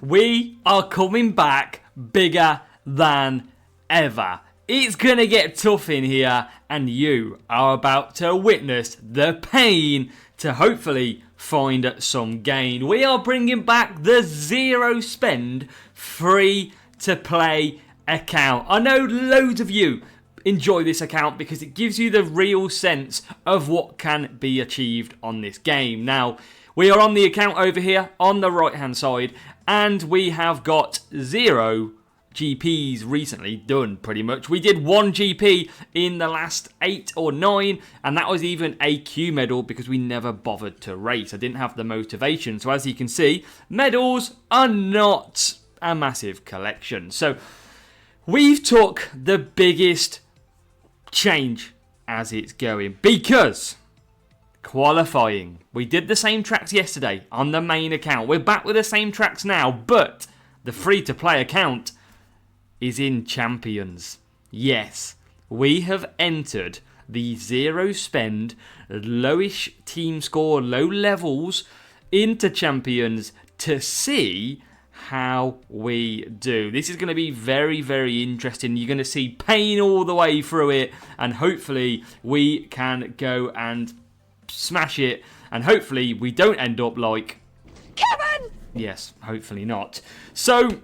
we are coming back bigger than ever. It's going to get tough in here, and you are about to witness the pain to hopefully find some gain. We are bringing back the zero spend, free to play account. I know loads of you enjoy this account because it gives you the real sense of what can be achieved on this game. Now, we are on the account over here on the right hand side, and we have got 0 GPs recently done, pretty much. We did 1 GP in the last 8 or 9, and that was even a Q medal because we never bothered to race. I didn't have the motivation. So as you can see, medals are not a massive collection. So we've took the biggest change as it's going, because qualifying, we did the same tracks yesterday on the main account. We're back with the same tracks now, but the free-to-play account is in Champions. Yes, we have entered the zero spend, lowish team score, low levels into Champions to see how we do. This is going to be very, very interesting. You're going to see pain all the way through it, and hopefully we can go and smash it, and hopefully we don't end up like Kevin. Yes, hopefully not. So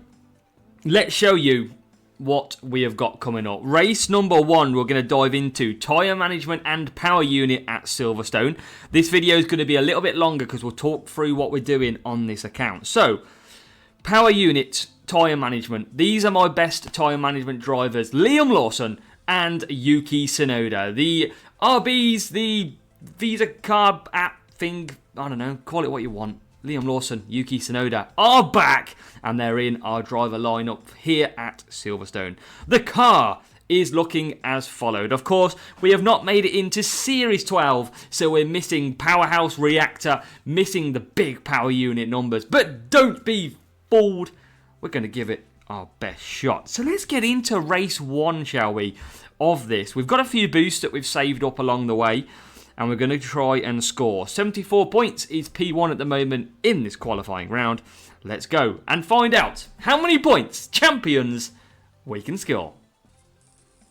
let's show you what we have got coming up. Race number 1, we're going to dive into tyre management and power unit at Silverstone. This video is going to be a little bit longer because we'll talk through what we're doing on this account. So, power unit, tyre management. These are my best tyre management drivers. Liam Lawson and Yuki Tsunoda. The RBs, the Visa Card app thing, I don't know, call it what you want. Liam Lawson, Yuki Tsunoda are back, and they're in our driver lineup here at Silverstone. The car is looking as followed. Of course, we have not made it into Series 12, so we're missing Powerhouse Reactor, missing the big power unit numbers. But don't be fooled, we're going to give it our best shot. So let's get into race 1, shall we, of this. We've got a few boosts that we've saved up along the way, and we're going to try and score. 74 points is P1 at the moment in this qualifying round. Let's go and find out how many points, Champions, we can score.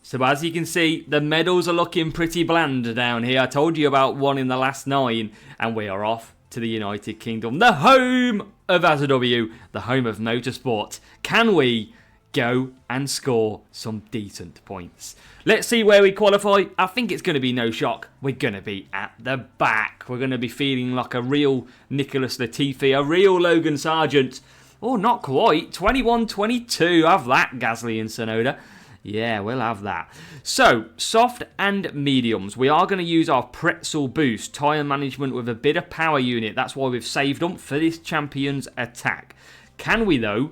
So as you can see, the medals are looking pretty bland down here. I told you about 1 in the last 9, and we are off to the United Kingdom, the home of AZW, the home of motorsport. Can we go and score some decent points? Let's see where we qualify. I think it's going to be no shock. We're going to be at the back. We're going to be feeling like a real Nicholas Latifi, a real Logan Sargent. Oh, not quite. 21-22. Have that, Gasly and Tsunoda. Yeah, we'll have that. So, soft and mediums. We are going to use our pretzel boost, tyre management with a bit of power unit. That's why we've saved them for this Champions attack. Can we, though,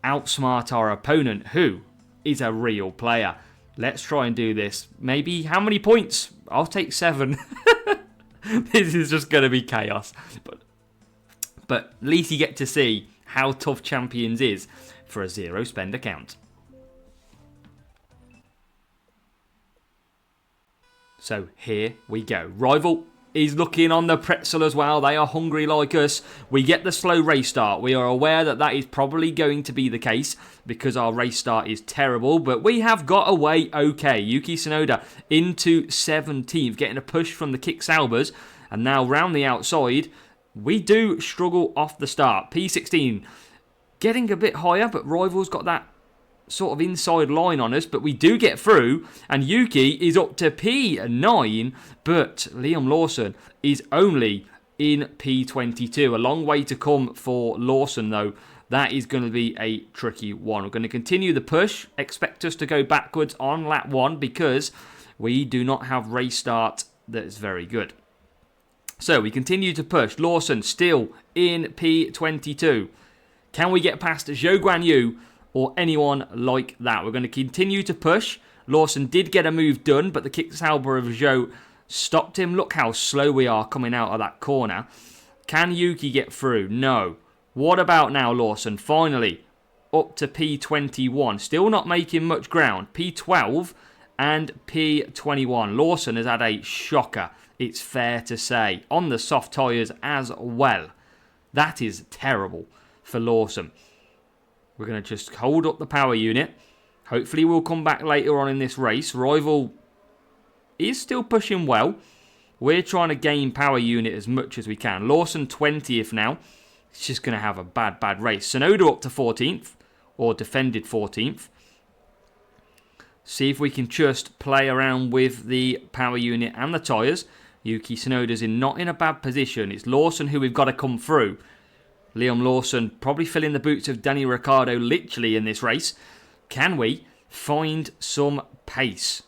outsmart our opponent, who is a real player? Let's try and do this. Maybe, how many points? I'll take 7. This is just going to be chaos. But at least you get to see how tough Champions is for a zero spend account. So here we go. Rival is looking on the pretzel as well. They are hungry like us. We get the slow race start. We are aware that that is probably going to be the case because our race start is terrible, but we have got away okay. Yuki Tsunoda into 17th, getting a push from the Kick Saubers, and now round the outside, we do struggle off the start. P16 getting a bit higher, but Rival's got that sort of inside line on us, but we do get through, and Yuki is up to P9, but Liam Lawson is only in P22. A long way to come for Lawson, though. That is going to be a tricky one. We're going to continue the push. Expect us to go backwards on lap 1 because we do not have race start that is very good. So we continue to push. Lawson still in P22. Can we get past Zhou Guanyu or anyone like that? We're going to continue to push. Lawson did get a move done, but the Kick Sauber of Zhou stopped him. Look how slow we are coming out of that corner. Can Yuki get through? No. What about now, Lawson? Finally, up to P21. Still not making much ground. P12 and P21. Lawson has had a shocker, it's fair to say, on the soft tyres as well. That is terrible for Lawson. We're going to just hold up the power unit. Hopefully we'll come back later on in this race. Rival is still pushing well. We're trying to gain power unit as much as we can. Lawson 20th now. It's just going to have a bad race. Tsunoda up to 14th. Or defended 14th. See if we can just play around with the power unit and the tyres. Yuki Tsunoda's not in a bad position. It's Lawson who we've got to come through. Liam Lawson probably filling the boots of Danny Ricciardo literally in this race. Can we find some pace?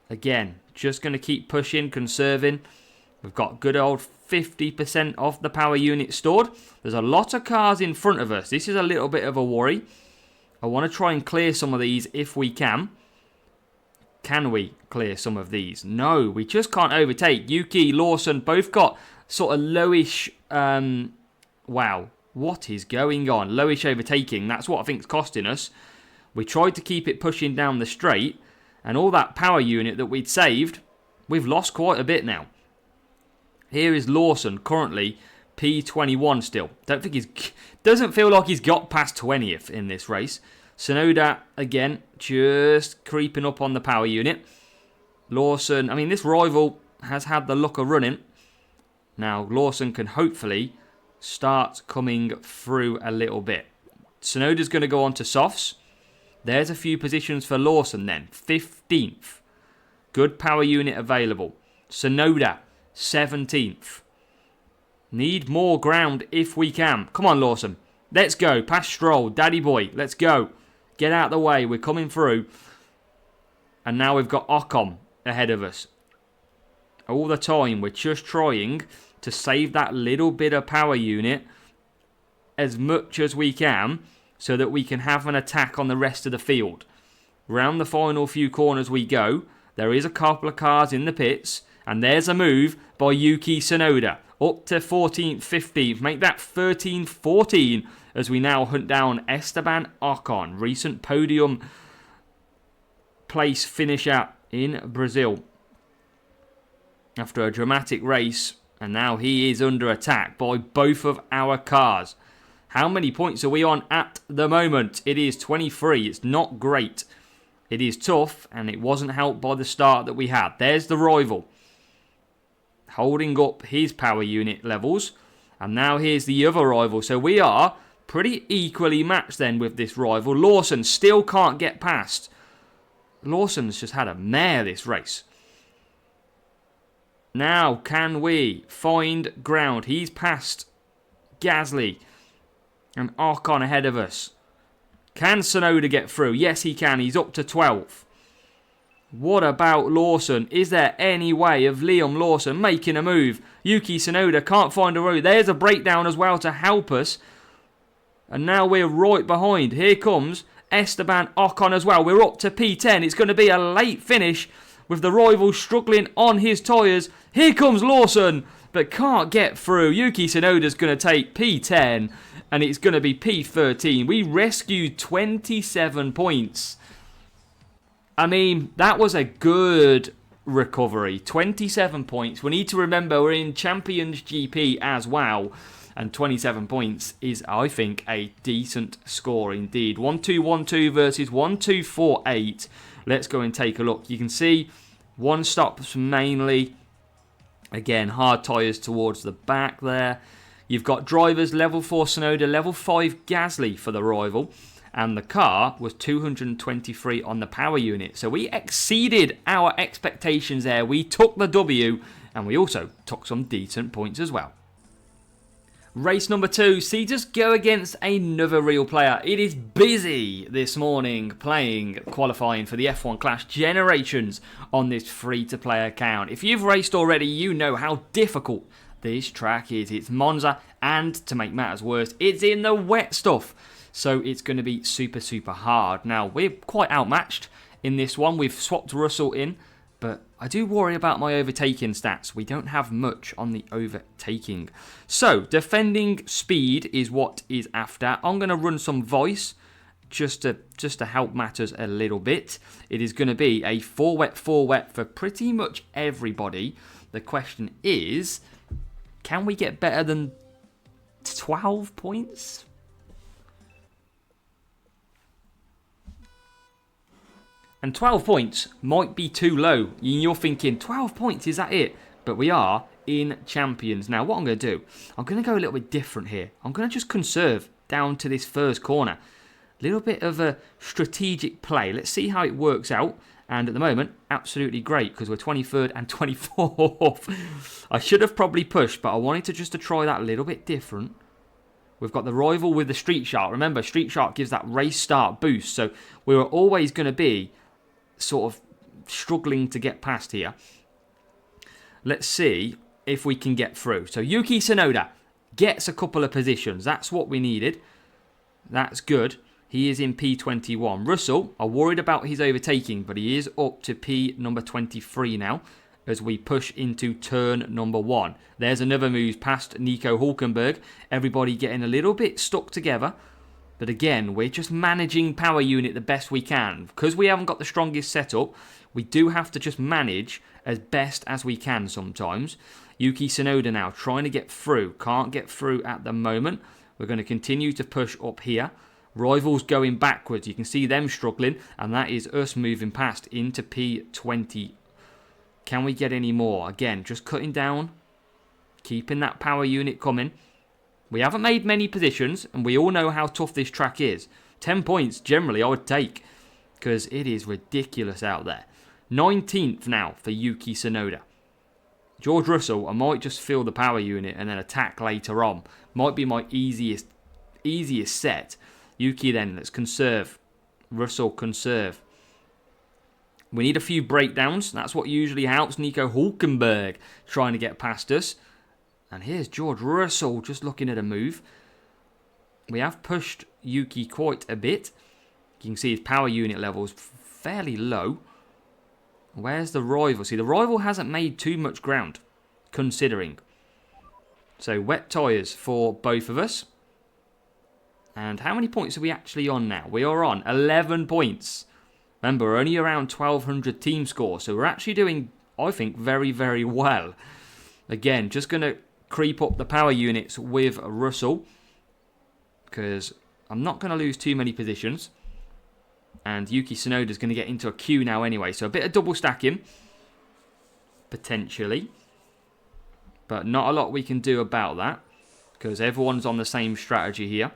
Again, just going to keep pushing, conserving. We've got good old 50% of the power unit stored. There's a lot of cars in front of us. This is a little bit of a worry. I want to try and clear some of these if we can. Can we clear some of these? No, we just can't overtake. Yuki, Lawson, both got sort of lowish... wow, what is going on? Lowish overtaking, that's what I think is costing us. We tried to keep it pushing down the straight, and all that power unit that we'd saved, we've lost quite a bit now. Here is Lawson, currently P21 still. Doesn't feel like he's got past 20th in this race. Tsunoda, again, just creeping up on the power unit. Lawson, I mean, this rival has had the luck of running. Now, Lawson can hopefully start coming through a little bit. Tsunoda's going to go on to softs. There's a few positions for Lawson then. 15th. Good power unit available. Tsunoda, 17th. Need more ground if we can. Come on, Lawson. Let's go. Past Stroll. Daddy boy. Let's go. Get out of the way. We're coming through. And now we've got Ocon ahead of us. All the time, we're just trying to save that little bit of power unit as much as we can so that we can have an attack on the rest of the field. Round the final few corners we go. There is a couple of cars in the pits. And there's a move by Yuki Tsunoda. Up to 14th, 15th. Make that 13th, 14 as we now hunt down Esteban Ocon. Recent podium place finisher in Brazil. After a dramatic race. And now he is under attack by both of our cars. How many points are we on at the moment? It is 23. It's not great. It is tough. And it wasn't helped by the start that we had. There's the rival. Holding up his power unit levels. And now here's the other rival. So we are pretty equally matched then with this rival. Lawson still can't get past. Lawson's just had a mare this race. Now can we find ground? He's past Gasly and Ocon ahead of us. Can Tsunoda get through? Yes, he can. He's up to 12th. What about Lawson? Is there any way of Liam Lawson making a move? Yuki Tsunoda can't find a road. There's a breakdown as well to help us. And now we're right behind. Here comes Esteban Ocon as well. We're up to P10. It's going to be a late finish with the rival struggling on his tyres. Here comes Lawson, but can't get through. Yuki Tsunoda's going to take P10, and it's going to be P13. We rescued 27 points. I mean, that was a good recovery. 27 points. We need to remember we're in Champions GP as well. And 27 points is, I think, a decent score indeed. 1-2-1-2 versus 1-2-4-8. Let's go and take a look. You can see one stops mainly. Again, hard tyres towards the back there. You've got drivers level 4 Tsunoda, level 5 Gasly for the rival. And the car was 223 on the power unit. So we exceeded our expectations there. We took the W, and we also took some decent points as well. Race number 2, see us go against another real player. It is busy this morning playing, qualifying for the F1 Clash Generations on this free-to-play account. If you've raced already, you know how difficult this track is. It's Monza, and to make matters worse, it's in the wet stuff. So it's going to be super, super hard. Now, we're quite outmatched in this one. We've swapped Russell in, but I do worry about my overtaking stats. We don't have much on the overtaking. So, defending speed is what is after. I'm going to run some voice just to help matters a little bit. It is going to be a 4 wet for pretty much everybody. The question is, can we get better than 12 points? And 12 points might be too low. You're thinking, 12 points, is that it? But we are in champions. Now, what I'm going to do, I'm going to go a little bit different here. I'm going to just conserve down to this first corner. A little bit of a strategic play. Let's see how it works out. And at the moment, absolutely great because we're 23rd and 24th. I should have probably pushed, but I wanted to try that a little bit different. We've got the rival with the Street Shark. Remember, Street Shark gives that race start boost. So we were always going to be sort of struggling to get past here. Let's see if we can get through. So Yuki Tsunoda gets a couple of positions. That's what we needed. That's good. He is in P21. Russell, are worried about his overtaking, but he is up to P number 23 now as we push into turn number 1. There's another move past Nico Hülkenberg. Everybody getting a little bit stuck together. But again, we're just managing power unit the best we can. Because we haven't got the strongest setup, we do have to just manage as best as we can sometimes. Yuki Tsunoda now trying to get through. Can't get through at the moment. We're going to continue to push up here. Rivals going backwards. You can see them struggling. And that is us moving past into P20. Can we get any more? Again, just cutting down. Keeping that power unit coming. We haven't made many positions. And we all know how tough this track is. 10 points generally I would take. Because it is ridiculous out there. 19th now for Yuki Tsunoda. George Russell, I might just fill the power unit and then attack later on. Might be my easiest set. Yuki then, let's conserve. Russell, conserve. We need a few breakdowns. That's what usually helps. Nico Hülkenberg trying to get past us. And here's George Russell just looking at a move. We have pushed Yuki quite a bit. You can see his power unit levels fairly low. Where's the rival? See, the rival hasn't made too much ground, considering. So, wet tyres for both of us. And how many points are we actually on now? We are on 11 points. Remember, we're only around 1,200 team score. So, we're actually doing, I think, very, very well. Again, just going to creep up the power units with Russell. Because I'm not going to lose too many positions. And Yuki Tsunoda is going to get into a queue now anyway. So a bit of double stacking. Potentially. But not a lot we can do about that. Because everyone's on the same strategy here.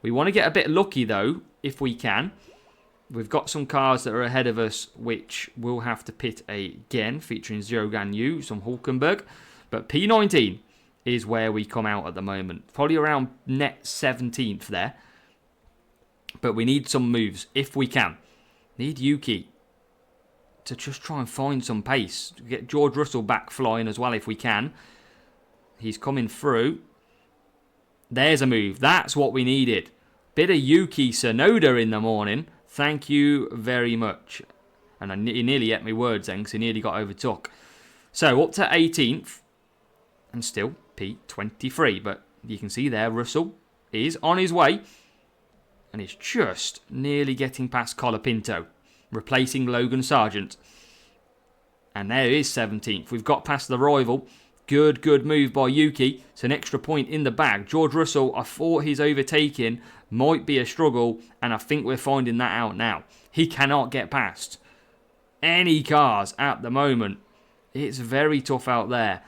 We want to get a bit lucky though. If we can. We've got some cars that are ahead of us. Which we'll have to pit again. Featuring Zero Gan Yu. Some Hülkenberg. But P19 is where we come out at the moment. Probably around net 17th there. But we need some moves, if we can. Need Yuki to just try and find some pace. Get George Russell back flying as well, if we can. He's coming through. There's a move. That's what we needed. Bit of Yuki Tsunoda in the morning. Thank you very much. And he nearly ate my words then, because he nearly got overtook. So, up to 18th. And still P23. But you can see there, Russell is on his way. And it's just nearly getting past Colapinto, replacing Logan Sargent. And there is 17th. We've got past the rival. Good move by Yuki. It's an extra point in the bag. George Russell, I thought his overtaking might be a struggle, and I think we're finding that out now. He cannot get past any cars at the moment. It's very tough out there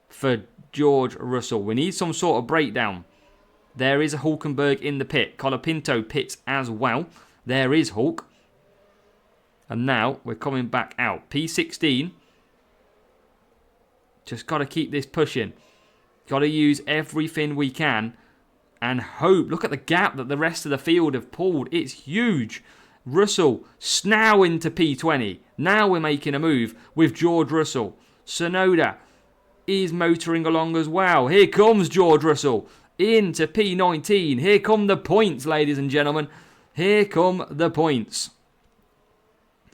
for George Russell. We need some sort of breakdown. There is a Hülkenberg in the pit. Colapinto pits as well. There is Hulk. And now we're coming back out. P16. Just got to keep this pushing. Got to use everything we can. And hope. Look at the gap that the rest of the field have pulled. It's huge. Russell now into P20. Now we're making a move with George Russell. Tsunoda is motoring along as well. Here comes George Russell. Into P19. Here come the points, ladies and gentlemen. Here come the points.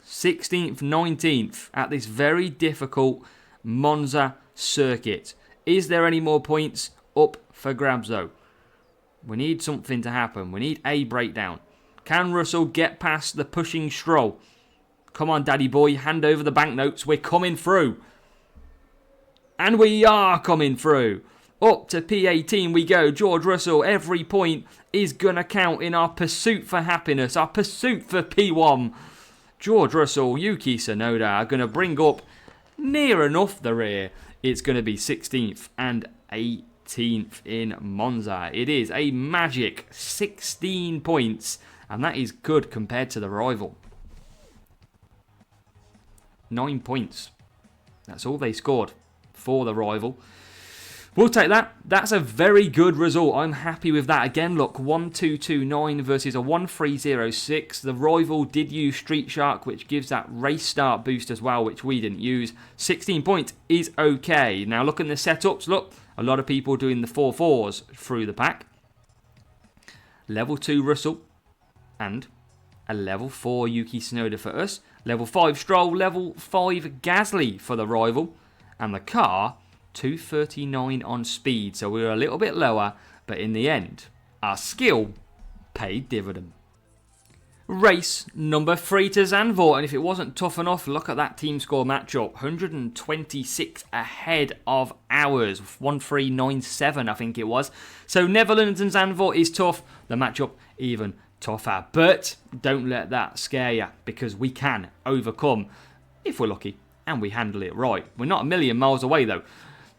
16th, 19th at this very difficult Monza circuit. Is there any more points up for grabs though? We need something to happen. We need a breakdown. Can Russell get past the pushing Stroll? Come on, daddy boy. Hand over the banknotes. We're coming through. And we are coming through. Up to P18 we go. George Russell, every point is going to count in our pursuit for happiness. Our pursuit for P1. George Russell, Yuki Tsunoda are going to bring up near enough the rear. It's going to be 16th and 18th in Monza. It is a magic 16 points, and that is good compared to the rival. 9 points. That's all they scored for the rival. We'll take that. That's a very good result. I'm happy with that. Again, look, 1-2-2-9 versus a 1-3-0-6. The rival did use Street Shark, which gives that race start boost as well, which we didn't use. 16 points is okay. Now, look at the setups. Look, a lot of people doing the 4-4s through the pack. Level 2 Russell and a level 4 Yuki Tsunoda for us. Level 5 Stroll, level 5 Gasly for the rival. And the car, 239 on speed. So we were a little bit lower, but in the end, our skill paid dividend. Race number 3 to Zandvoort. And if it wasn't tough enough, look at that team score matchup. 126 ahead of ours. 1397, I think it was. So Netherlands and Zandvoort is tough. The matchup even tougher. But don't let that scare you, because we can overcome if we're lucky and we handle it right. We're not a million miles away though.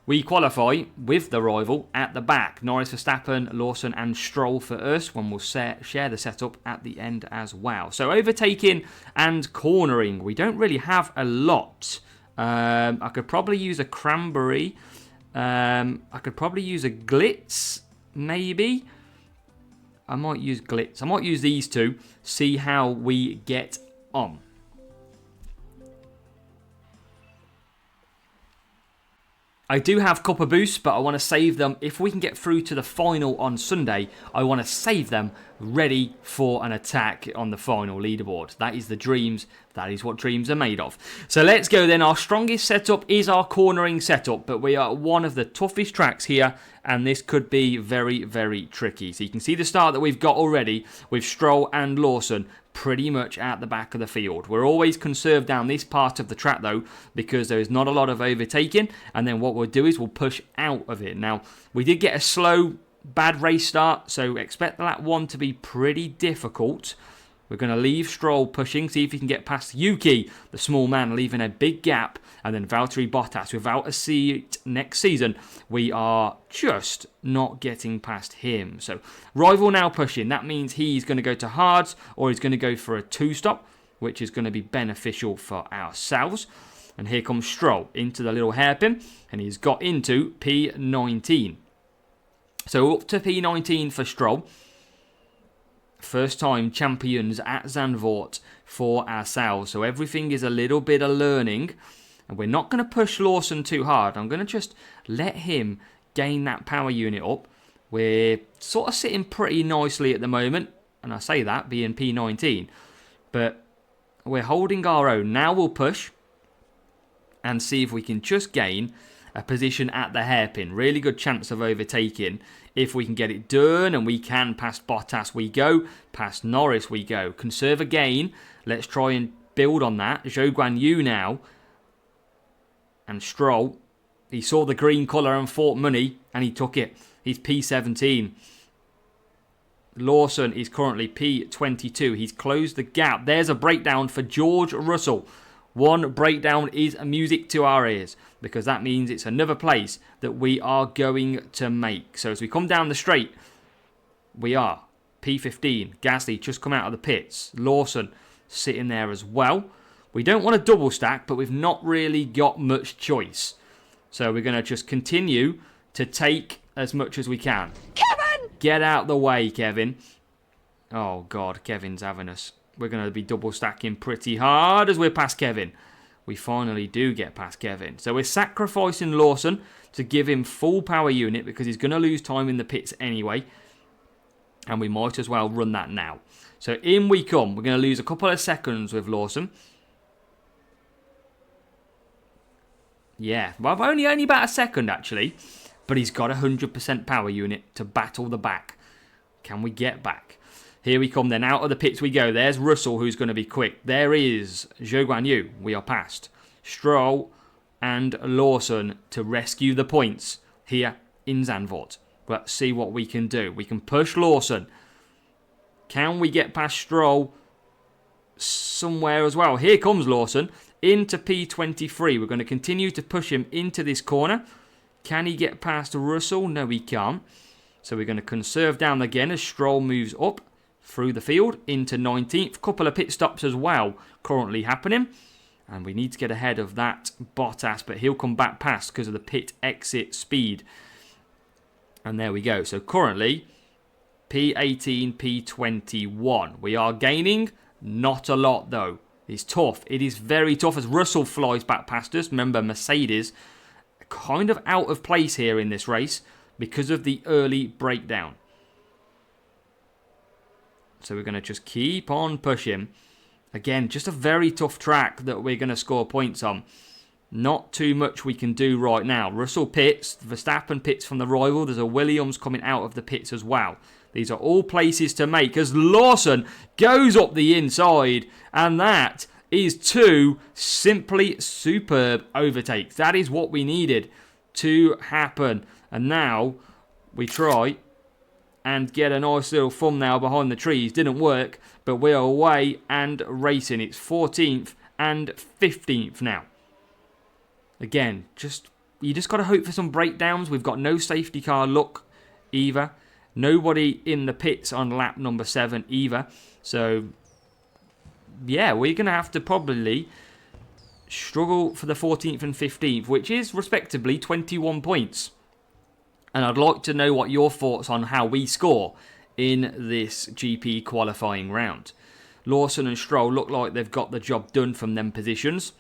We qualify with the rival at the back. Norris, Verstappen, Lawson and Stroll for us, when we'll share the setup at the end as well. So overtaking and cornering, we don't really have a lot. I could probably use a cranberry. I could probably use a glitz, maybe. I might use glitz. I might use these two, see how we get on. I do have copper boosts, but I want to save them. If we can get through to the final on Sunday, I want to save them ready for an attack on the final leaderboard. That is the dreams. That is what dreams are made of. So let's go then. Our strongest setup is our cornering setup, but we are at one of the toughest tracks here, and this could be very, very tricky. So you can see the start that we've got already with Stroll and Lawson pretty much at the back of the field. We're always conserved down this part of the track though, because there is not a lot of overtaking, and then what we'll do is we'll push out of it. Now, we did get a slow, bad race start, so expect lap 1 to be pretty difficult. We're going to leave Stroll pushing, see if he can get past Yuki, the small man, leaving a big gap, and then Valtteri Bottas without a seat next season. We are just not getting past him. So rival now pushing. That means he's going to go to hards, or he's going to go for a 2-stop, which is going to be beneficial for ourselves. And here comes Stroll into the little hairpin, and he's got into P19. So up to P19 for Stroll. First time champions at Zandvoort for ourselves. So everything is a little bit of learning. And we're not going to push Lawson too hard. I'm going to just let him gain that power unit up. We're sort of sitting pretty nicely at the moment. And I say that being P19. But we're holding our own. Now we'll push and see if we can just gain a position at the hairpin. Really good chance of overtaking if we can get it done, and we can. Past Bottas we go, past Norris we go. Conserve again. Let's try and build on that. Zhou Guan Yu now. And Stroll. He saw the green colour and thought money, and he took it. He's P17. Lawson is currently P22. He's closed the gap. There's a breakdown for George Russell. One breakdown is music to our ears, because that means it's another place that we are going to make. So as we come down the straight, we are P15. Gasly just come out of the pits. Lawson sitting there as well. We don't want to double stack, but we've not really got much choice. So we're going to just continue to take as much as we can. Kevin! Get out the way, Kevin. Oh, God, Kevin's having us. We're going to be double stacking pretty hard as we're past Kevin. We finally do get past Kevin. So we're sacrificing Lawson to give him full power unit, because he's going to lose time in the pits anyway. And we might as well run that now. So in we come. We're going to lose a couple of seconds with Lawson. Yeah, well, only about a second actually. But he's got a 100% power unit to battle the back. Can we get back? Here we come then. Out of the pits we go. There's Russell, who's going to be quick. There is Zhou Guan Yu. We are past. Stroll and Lawson to rescue the points here in Zandvoort. Let's see what we can do. We can push Lawson. Can we get past Stroll? somewhere as well. Here comes Lawson into P23. We're going to continue to push him into this corner. Can he get past Russell? No, he can't. So we're going to conserve down again as Stroll moves up through the field into 19th. Couple of pit stops as well currently happening. And we need to get ahead of that Bottas, but he'll come back past because of the pit exit speed. And there we go. So currently, P18, P21. We are gaining, not a lot though. It's tough. It is very tough as Russell flies back past us. Remember, Mercedes kind of out of place here in this race because of the early breakdown. So we're going to just keep on pushing. Again, just a very tough track that we're going to score points on. Not too much we can do right now. Russell pits, Verstappen pits from the rival. There's a Williams coming out of the pits as well. These are all places to make as Lawson goes up the inside. And that is 2 simply superb overtakes. That is what we needed to happen. And now we try and get a nice little thumbnail behind the trees. Didn't work, but we are away and racing. It's 14th and 15th now. Again, you just got to hope for some breakdowns. We've got no safety car luck either. Nobody in the pits on lap number 7 either. So, yeah, we're going to have to probably struggle for the 14th and 15th, which is respectively 21 points. And I'd like to know what your thoughts on how we score in this GP qualifying round. Lawson and Stroll look like they've got the job done from them positions.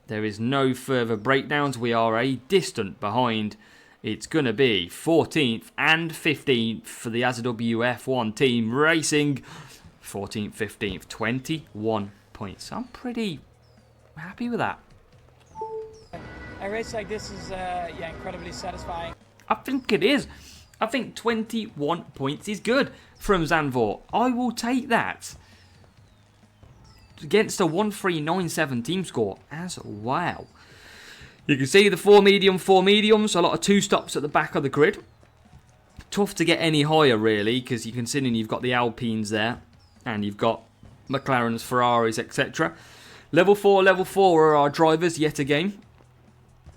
There is no further breakdowns. We are a distant behind. It's going to be 14th and 15th for the AZW F1 team racing. 14th, 15th, 21 points. I'm pretty happy with that. A race like this is incredibly satisfying. I think it is. I think 21 points is good from Zandvoort. I will take that. Against a 1397 team score as well. You can see the 4 mediums. A lot of 2 stops at the back of the grid. Tough to get any higher really, because you can see you've got the Alpines there. And you've got McLarens, Ferraris, etc. Level 4 are our drivers yet again.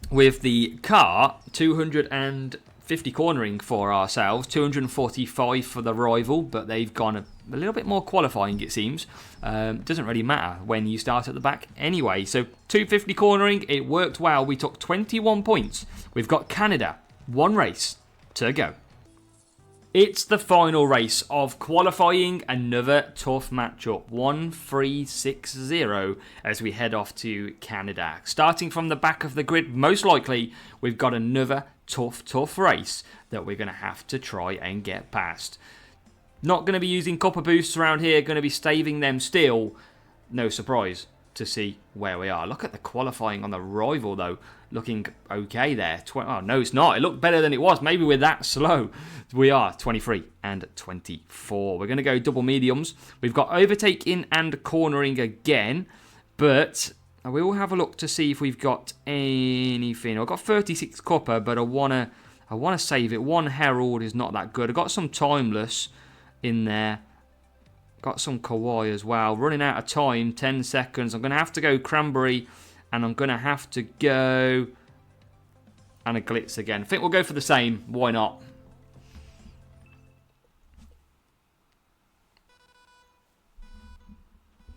With the car, 250 cornering for ourselves, 245 for the rival, but they've gone a little bit more qualifying, it seems. Doesn't really matter when you start at the back anyway. So 250 cornering, it worked well. We took 21 points. We've got Canada, 1 race to go. It's the final race of qualifying, another tough matchup, 1-3-6-0 as we head off to Canada. Starting from the back of the grid, most likely we've got another tough race that we're going to have to try and get past. Not going to be using copper boosts around here, going to be staving them still. No surprise to see where we are. Look at the qualifying on the rival though, looking okay there. Oh no, it's not. It looked better than it was. Maybe we're that slow. We are 23 and 24. We're going to go double mediums. We've got overtaking and cornering again, but we will have a look to see if we've got anything. I've got 36 copper, but I wanna save it. 1 Herald is not that good. I've got some timeless in there. Got some Kawaii as well. Running out of time, 10 seconds. I'm going to have to go Cranberry, and I'm going to have to go and a Glitz again. I think we'll go for the same. Why not?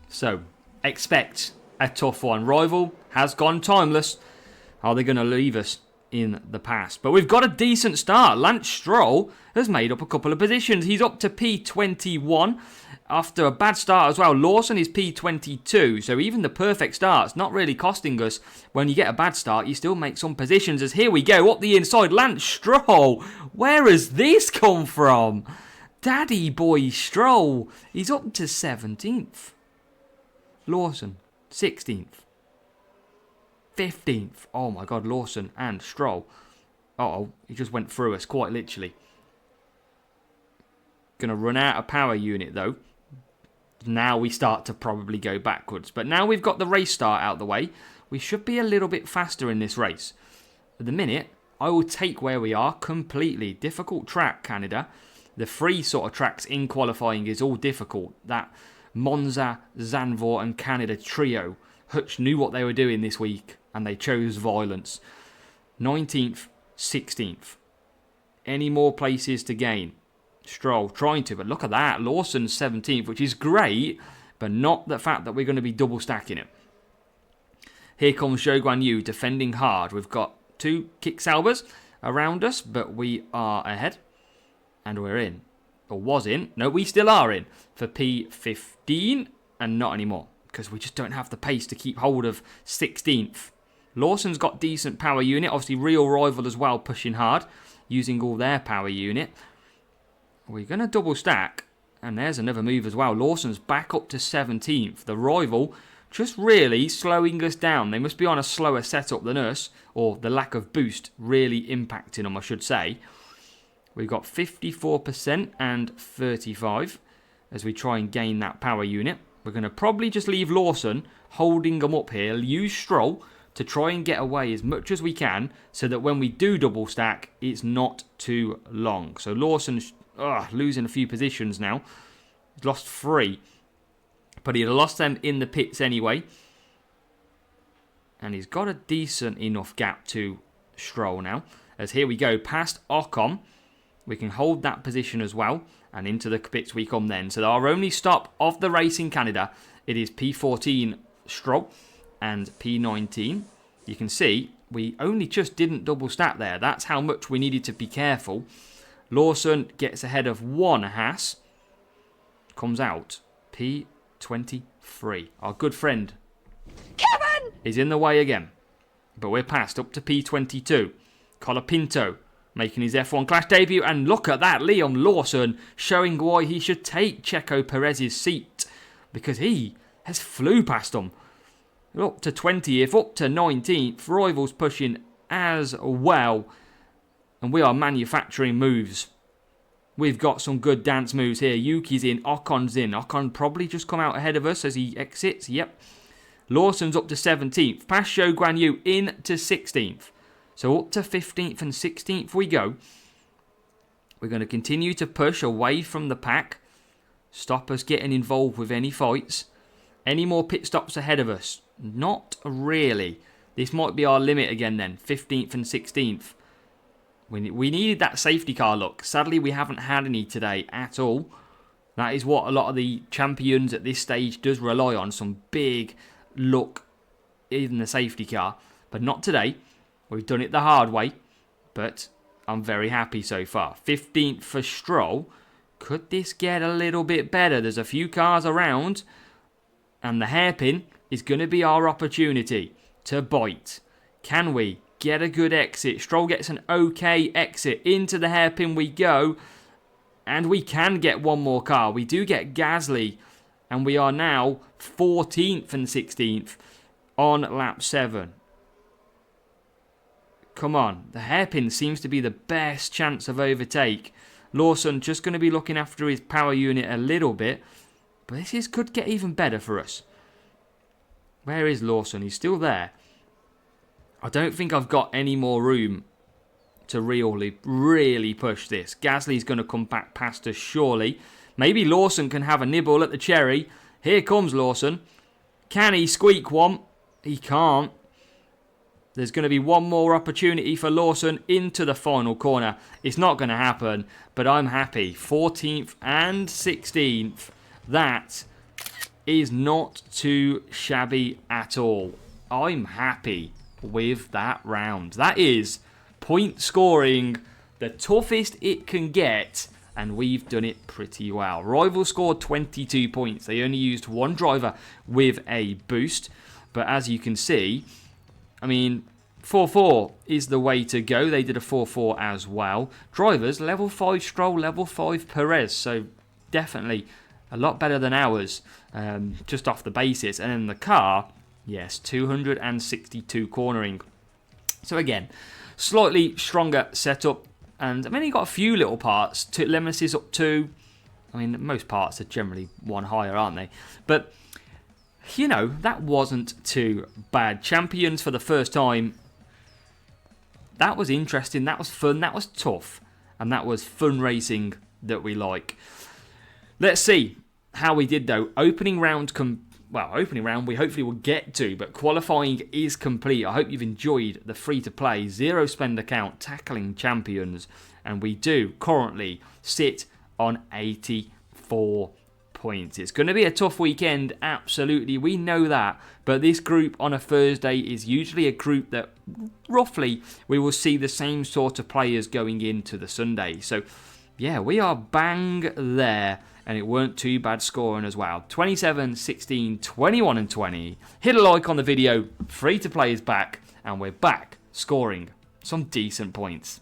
So, expect a tough one. Rival has gone timeless. Are they going to leave us in the past? But we've got a decent start. Lance Stroll has made up a couple of positions. He's up to P21 after a bad start as well. Lawson is P22, so even the perfect start's not really costing us. When you get a bad start, you still make some positions. As here we go, up the inside, Lance Stroll. Where has this come from? Daddy boy Stroll. He's up to 17th. Lawson, 16th. 15th. Oh my god, Lawson and Stroll. Uh-oh, he just went through us, quite literally. Gonna run out of power unit though. Now we start to probably go backwards. But now we've got the race start out the way, we should be a little bit faster in this race. At the minute, I will take where we are completely. Difficult track, Canada. The 3 sort of tracks in qualifying is all difficult. That Monza, Zandvoort and Canada trio. Hutch knew what they were doing this week and they chose violence. 19th, 16th. Any more places to gain? Stroll trying to, but look at that. Lawson's 17th, which is great, but not the fact that we're going to be double stacking it. Here comes Zhou Guan Yu defending hard. We've got 2 Kick-Saubers around us, but we are ahead. And we're in. Or was in. No, we still are in for P15 and not anymore. Because we just don't have the pace to keep hold of 16th. Lawson's got decent power unit. Obviously, Real Rival as well pushing hard. Using all their power unit. We're going to double stack. And there's another move as well. Lawson's back up to 17th. The Rival just really slowing us down. They must be on a slower setup than us. Or the lack of boost really impacting them, I should say. We've got 54% and 35% as we try and gain that power unit. We're going to probably just leave Lawson holding them up here. Use Stroll to try and get away as much as we can so that when we do double stack, it's not too long. So Lawson's losing a few positions now. He's lost 3. But he'd have lost them in the pits anyway. And he's got a decent enough gap to Stroll now. As here we go, past Ocon. We can hold that position as well. And into the pits we come then. So our only stop of the race in Canada, it is P14 Stroll and P19. You can see we only just didn't double stack there. That's how much we needed to be careful. Lawson gets ahead of 1 Haas. Comes out P23. Our good friend Kevin is in the way again. But we're past up to P22. Colapinto making his F1 Clash debut. And look at that. Liam Lawson showing why he should take Checo Perez's seat. Because he has flew past him. Up to 20th, up to 19th. Rivals pushing as well. And we are manufacturing moves. We've got some good dance moves here. Yuki's in, Ocon's in. Ocon probably just come out ahead of us as he exits. Yep. Lawson's up to 17th. Past Zhou Guan Yu into 16th. So up to 15th and 16th we go. We're going to continue to push away from the pack. Stop us getting involved with any fights. Any more pit stops ahead of us? Not really. This might be our limit again then. 15th and 16th. We needed that safety car look. Sadly, we haven't had any today at all. That is what a lot of the champions at this stage does rely on. Some big look in the safety car. But not today. We've done it the hard way. But I'm very happy so far. 15th for Stroll. Could this get a little bit better? There's a few cars around. And the hairpin is going to be our opportunity to bite. Can we get a good exit? Stroll gets an okay exit. Into the hairpin we go. And we can get one more car. We do get Gasly. And we are now 14th and 16th on lap 7. Come on. The hairpin seems to be the best chance of overtake. Lawson just going to be looking after his power unit a little bit. But this could get even better for us. Where is Lawson? He's still there. I don't think I've got any more room to really push this. Gasly's going to come back past us surely. Maybe Lawson can have a nibble at the cherry. Here comes Lawson. Can he squeak one? He can't. There's going to be one more opportunity for Lawson into the final corner. It's not going to happen, but I'm happy. 14th and 16th. That is not too shabby at all. I'm happy with that round. That is point scoring, the toughest it can get, and we've done it pretty well. Rival scored 22 points. They only used one driver with a boost, but as you can see, I mean, 4-4 is the way to go. They did a 4-4 as well. Drivers, level 5 Stroll, level 5 Perez, so definitely a lot better than ours, just off the basis. And then the car, yes, 262 cornering. So again, slightly stronger setup. And I mean, he got a few little parts. Lemus up 2. I mean, most parts are generally one higher, aren't they? But, you know, that wasn't too bad. Champions for the first time. That was interesting. That was fun. That was tough. And that was fun racing that we like. Let's see how we did though. Opening round we hopefully will get to, but qualifying is complete. I hope you've enjoyed the free-to-play, zero spend account, tackling champions, and we do currently sit on 84 points. It's going to be a tough weekend, absolutely, we know that, but this group on a Thursday is usually a group that roughly we will see the same sort of players going into the Sunday. So yeah, we are bang there. And it weren't too bad scoring as well. 27, 16, 21 and 20. Hit a like on the video. Free to play is back. And we're back scoring some decent points.